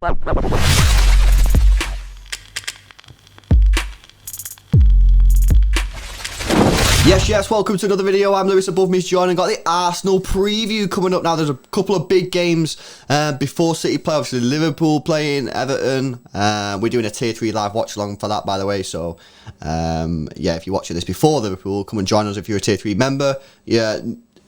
Yes, welcome to another video. I'm Lewis, above me is John, and got the Arsenal preview coming up now. There's a couple of big games before City play. Obviously, Liverpool playing Everton. We're doing a tier 3 live watch along for that, by the way. So, yeah, if you're watching this before Liverpool, come and join us if you're a tier 3 member. Yeah.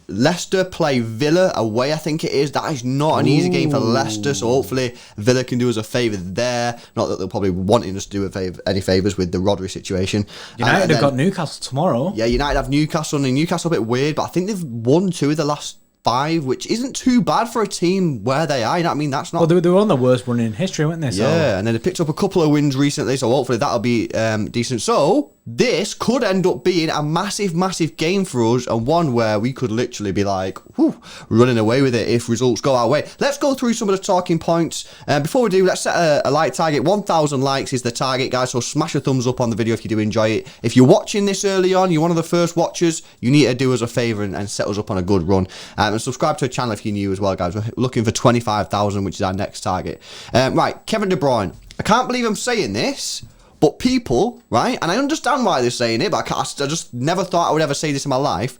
Leicester play Villa away, I think it is. That is not an easy game for Leicester, so hopefully Villa can do us a favour there. Not that they'll probably be wanting us to do any favours with the Rodri situation. United have got Newcastle tomorrow. Yeah, United have Newcastle, and Newcastle a bit weird, but I think they've won 2 of the last 5, which isn't too bad for a team where they are. You know what I mean? That's not. Well, they were on the worst run in history, weren't they? So. Yeah, and then they picked up a couple of wins recently, so hopefully that'll be decent. So this could end up being a massive game for us, and one where we could literally be like, whew, running away with it if results go our way. Let's go through some of the talking points. Before we do, let's set a like target. 1,000 likes is the target, guys, so smash a thumbs up on the video if you do enjoy it. If you're watching this early on, you're one of the first watchers, you need to do us a favour and set us up on a good run. And subscribe to the channel if you're new as well, guys. We're looking for 25,000, which is our next target. Right, Kevin De Bruyne. I can't believe I'm saying this, but people, right, and I understand why they're saying it, but I just never thought I would ever say this in my life.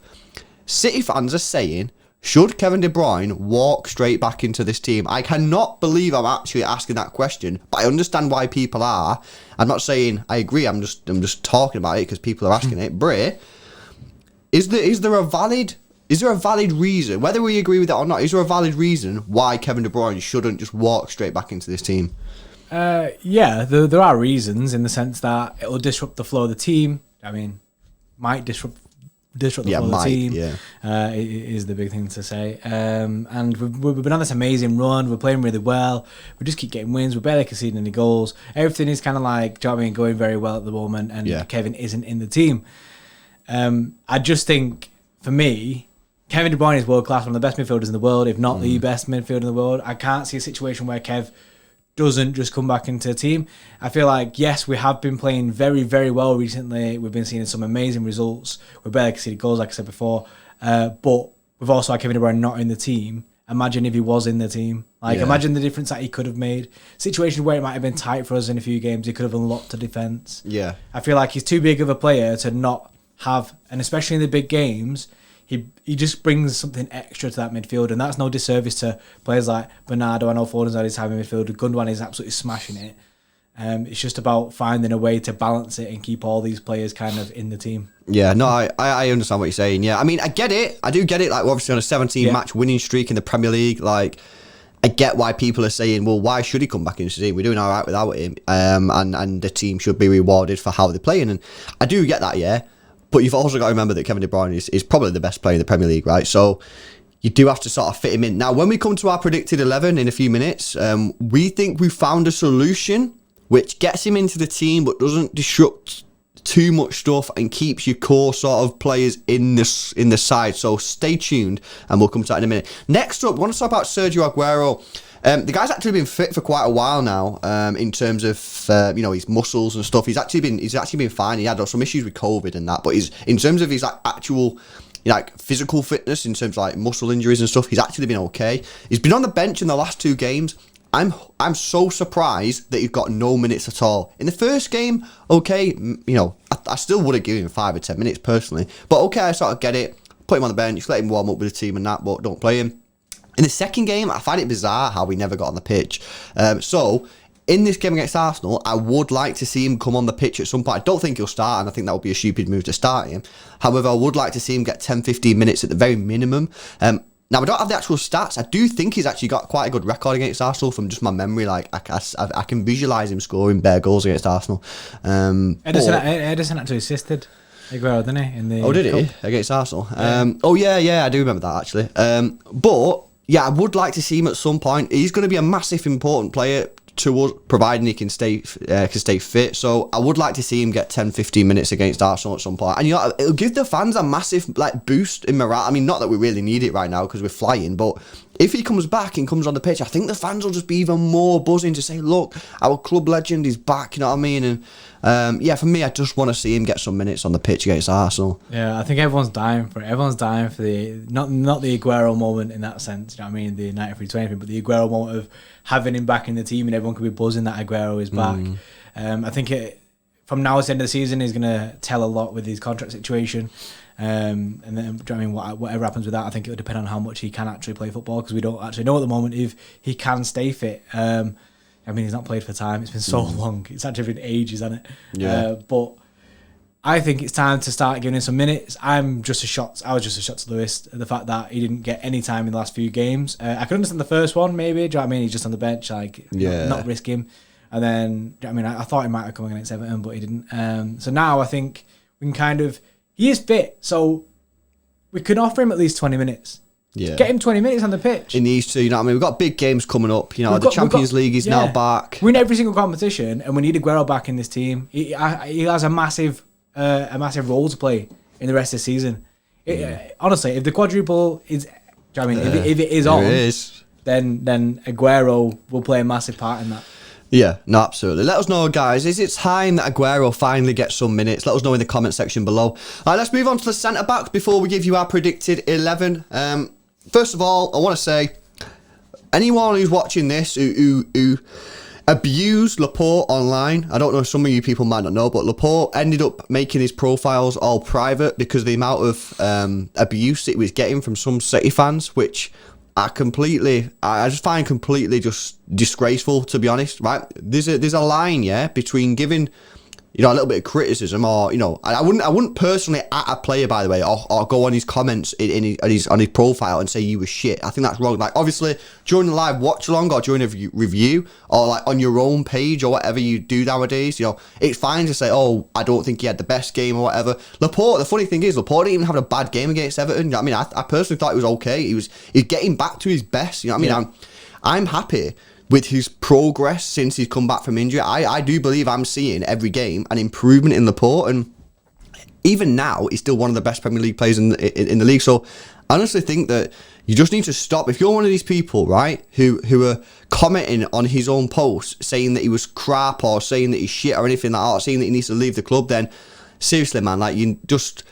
City fans are saying, should Kevin De Bruyne walk straight back into this team? I cannot believe I'm actually asking that question, but I understand why people are. I'm not saying I agree, I'm just talking about it because people are asking it. Bray, is there a valid reason, whether we agree with it or not, is there a valid reason why Kevin De Bruyne shouldn't just walk straight back into this team? Yeah, there are reasons in the sense that it'll disrupt the flow of the team. I mean, might disrupt the flow of the team. Yeah. Is the big thing to say. And we've been on this amazing run. We're playing really well. We just keep getting wins. We're barely conceding any goals. Everything is kind of like, do you know what I mean, going very well at the moment. And Kevin isn't in the team. I just think, for me, Kevin De Bruyne is world class, one of the best midfielders in the world, if not the best midfielder in the world. I can't see a situation where Kev doesn't just come back into the team. I feel like, yes, we have been playing very well recently. We've been seeing some amazing results. We're barely conceding goals, like I said before. But we've also had Kevin De Bruyne not in the team. Imagine if he was in the team. Imagine the difference that he could have made. Situations where it might have been tight for us in a few games, he could have unlocked the defence. Yeah. I feel like he's too big of a player to not have, and especially in the big games, he just brings something extra to that midfield, and that's no disservice to players like Bernardo. I know Foden's had his time in midfield. Gundogan is absolutely smashing it. It's just about finding a way to balance it and keep all these players kind of in the team. Yeah, no, I understand what you're saying. Yeah, I mean, I get it. I do get it. Like, we're obviously on a 17-match winning streak in the Premier League. Like, I get why people are saying, well, why should he come back into the team? We're doing all right without him, and the team should be rewarded for how they're playing. And I do get that, yeah. But you've also got to remember that Kevin De Bruyne is probably the best player in the Premier League, right? So you do have to sort of fit him in. Now, when we come to our predicted 11 in a few minutes, we think we've found a solution which gets him into the team but doesn't disrupt too much stuff and keeps your core sort of players in the side. So stay tuned, and we'll come to that in a minute. Next up, I want to talk about Sergio Aguero. The guy's actually been fit for quite a while now, in terms of his muscles and stuff. He's actually been fine. He had some issues with COVID and that, but in terms of his actual physical fitness, in terms of muscle injuries and stuff, he's actually been okay. He's been on the bench in the last 2 games. I'm so surprised that he got no minutes at all in the first game. Okay, I still would have given him 5 or 10 minutes personally, but okay, I sort of get it. Put him on the bench, let him warm up with the team and that, but don't play him. In the second game, I find it bizarre how he never got on the pitch. So, in this game against Arsenal, I would like to see him come on the pitch at some point. I don't think he'll start, and I think that would be a stupid move to start him. However, I would like to see him get 10-15 minutes at the very minimum. Now, I don't have the actual stats. I do think he's actually got quite a good record against Arsenal from just my memory. Like, I can visualise him scoring bare goals against Arsenal. Ederson actually assisted Aguero, didn't he? Did he? Against Arsenal? Yeah. I do remember that, actually. But yeah, I would like to see him at some point. He's going to be a massive, important player to us, providing he can stay fit. So I would like to see him get 10-15 minutes against Arsenal at some point. And it'll give the fans a massive boost in morale. I mean, not that we really need it right now because we're flying, but if he comes back and comes on the pitch, I think the fans will just be even more buzzing to say, look, our club legend is back, you know what I mean? And for me, I just want to see him get some minutes on the pitch against Arsenal. Yeah, I think everyone's dying for it. Everyone's dying for the, not the Aguero moment in that sense, you know what I mean, the 93-20, but the Aguero moment of having him back in the team and everyone could be buzzing that Aguero is back. I think from now to the end of the season is going to tell a lot with his contract situation. And then, do you know what I mean, whatever happens with that, I think it will depend on how much he can actually play football, because we don't actually know at the moment if he can stay fit. I mean, he's not played for time. It's been so long. It's actually been ages, hasn't it? Yeah. But I think it's time to start giving him some minutes. I was just a shot to Lewis, the fact that he didn't get any time in the last few games. I could understand the first one, maybe. Do you know what I mean? He's just on the bench, not risk him. And then, I mean, I thought he might have come against Everton, but he didn't. So now I think we can he is fit, so we can offer him at least 20 minutes. Yeah. Get him 20 minutes on the pitch. He needs to, you know what I mean? We've got big games coming up. You know, the Champions League is now back. We're in every single competition, and we need Aguero back in this team. He has a massive role to play in the rest of the season. Honestly, if the quadruple is, do you know what I mean? If it is on, then Aguero will play a massive part in that. Yeah, no, absolutely. Let us know, guys. Is it time that Aguero finally gets some minutes? Let us know in the comment section below. All right, let's move on to the centre-backs before we give you our predicted 11. First of all, I want to say, anyone who's watching this who abused Laporte online, I don't know, some of you people might not know, but Laporte ended up making his profiles all private because of the amount of abuse it was getting from some City fans, which I just find completely just disgraceful, to be honest, right? There's a line, between giving, you know, a little bit of criticism, or, you know, I wouldn't personally at a player, by the way, or go on his comments on his profile and say you were shit. I think that's wrong. Like, obviously, during the live watch along or during a review or like on your own page or whatever you do nowadays, you know, it's fine to say, oh, I don't think he had the best game or whatever. Laporte, the funny thing is, Laporte didn't even have a bad game against Everton. You know what I mean, I personally thought it was okay. He's getting back to his best. You know what I mean? I'm happy with his progress since he's come back from injury. I do believe I'm seeing every game an improvement in Laporte, and even now he's still one of the best Premier League players in the league. So I honestly think that you just need to stop. If you're one of these people, right, who are commenting on his own posts saying that he was crap or saying that he's shit or anything like that, or saying that he needs to leave the club, then seriously, man, like, you just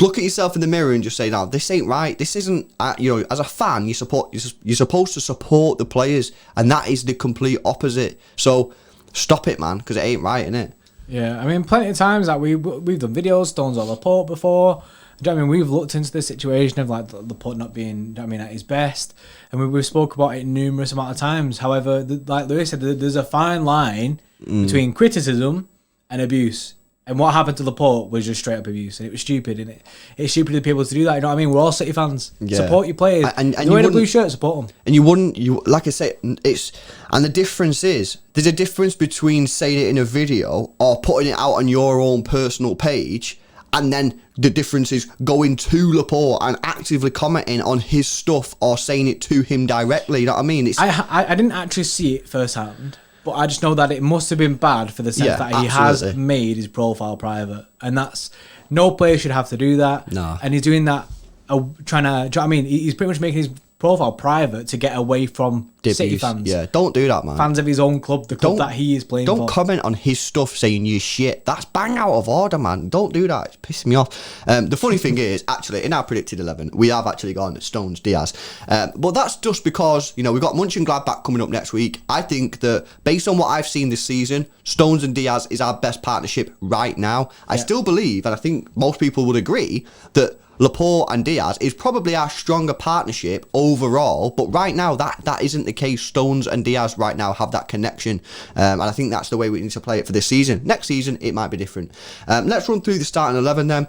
look at yourself in the mirror and just say, no, this ain't right. This isn't, you know, as a fan, you're supposed to support the players, and that is the complete opposite. So stop it, man, because it ain't right, innit? Yeah, I mean, plenty of times that we've done videos, Stones or Laporte before. Do you know what I mean? We've looked into the situation of like Laporte not being, do you know what I mean, at his best, and we've spoke about it numerous amount of times. However, like Lewis said, there's a fine line between criticism and abuse. And what happened to Laporte was just straight up abuse, and it was stupid, and it's stupid of people to do that. You know what I mean? We're all City fans. Yeah. Support your players. And you wear a blue shirt, support them. And like I say, and the difference is, there's a difference between saying it in a video or putting it out on your own personal page, and then the difference is going to Laporte and actively commenting on his stuff or saying it to him directly. You know what I mean? I didn't actually see it firsthand. But I just know that it must have been bad for the sense that he has made his profile private. And that's, no player should have to do that. No. And he's doing that, trying to, do you know what I mean? He's pretty much making his profile private to get away from City fans. Yeah, don't do that, man. Fans of his own club, the club that he is playing for. Don't comment on his stuff saying you shit. That's bang out of order, man. Don't do that. It's pissing me off. The funny thing is, actually, in our predicted 11, we have actually gone Stones, Diaz. But that's just because, you know, we've got Mönchengladbach coming up next week. I think that based on what I've seen this season, Stones and Diaz is our best partnership right now. I still believe, and I think most people would agree, that Laporte and Diaz is probably our stronger partnership overall, but right now that isn't the case. Stones and Diaz right now have that connection, and I think that's the way we need to play it for this season. Next season it might be different. Let's run through the starting 11 then.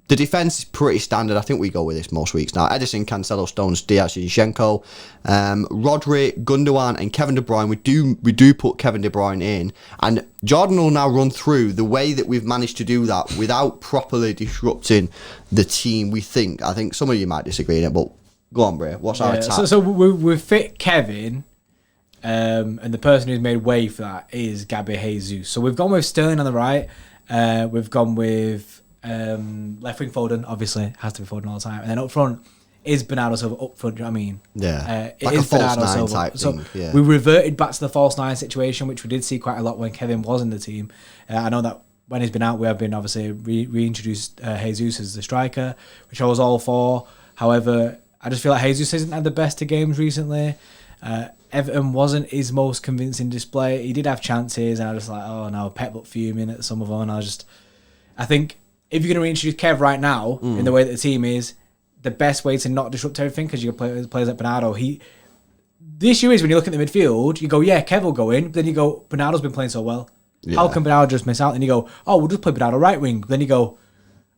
The defence is pretty standard. I think we go with this most weeks now. Ederson, Cancelo, Stones, Diaz, Zinchenko, Rodri, Gundogan and Kevin De Bruyne. We do put Kevin De Bruyne in. And Jordan will now run through the way that we've managed to do that without properly disrupting the team, we think. I think some of you might disagree in it, but go on, Bray. What's our attack? So we fit Kevin, and the person who's made way for that is Gabi Jesus. So we've gone with Sterling on the right. We've gone with left wing Foden, obviously has to be Foden all the time, and then up front is Bernardo Silva up front? Do you know what I mean? Yeah. It is Bernardo Silva. Type thing. Yeah. We reverted back to the false 9 situation, which we did see quite a lot when Kevin was in the team. I know that when he's been out, we have been obviously reintroduced Jesus as the striker, which I was all for. However, I just feel like Jesus hasn't had the best of games recently. Everton wasn't his most convincing display. He did have chances, and I was like, oh no, Pep looked fuming at some of them. And I think if you're going to reintroduce Kev right now, in the way that the team is, the best way to not disrupt everything, because you play players like Bernardo, the issue is when you look at the midfield, you go, yeah, Kev will go in, but then you go, Bernardo's been playing so well. Yeah. How can Bernardo just miss out? Then you go, oh, we'll just play Bernardo right wing. Then you go,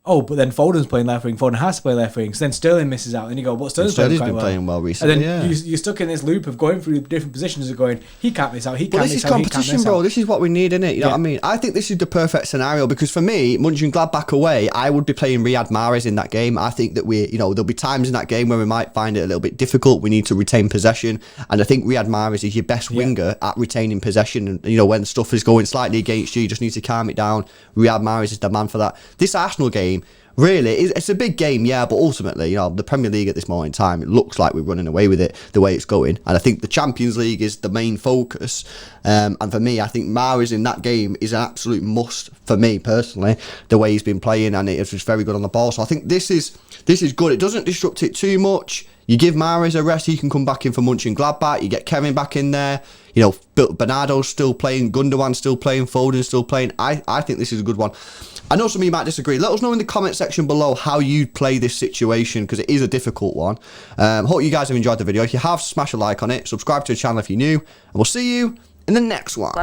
oh, but then Foden's playing left wing. Foden has to play left wing. So then Sterling misses out. Then you go, but Sterling's been playing well recently. And then you're stuck in this loop of going through different positions and going, he can't miss out. He can't miss out. This is competition, bro. This is what we need, innit? You know what I mean? I think this is the perfect scenario because for me, Mönchengladbach away, I would be playing Riyad Mahrez in that game. I think that there'll be times in that game where we might find it a little bit difficult. We need to retain possession, and I think Riyad Mahrez is your best winger at retaining possession. And when stuff is going slightly against you just need to calm it down. Riyad Mahrez is the man for that. This Arsenal game. Really, it's a big game, yeah, but ultimately, the Premier League at this moment in time, it looks like we're running away with it the way it's going. And I think the Champions League is the main focus. And for me, I think Mahrez in that game is an absolute must for me personally, the way he's been playing, and it's just very good on the ball. So I think this is good. It doesn't disrupt it too much. You give Mahrez a rest, he can come back in for Mönchengladbach. You get Kevin back in there. Bernardo's still playing, Gundogan's still playing, Foden's still playing. I think this is a good one. I know some of you might disagree. Let us know in the comment section below how you'd play this situation, because it is a difficult one. Hope you guys have enjoyed the video. If you have, smash a like on it. Subscribe to the channel if you're new. And we'll see you in the next one.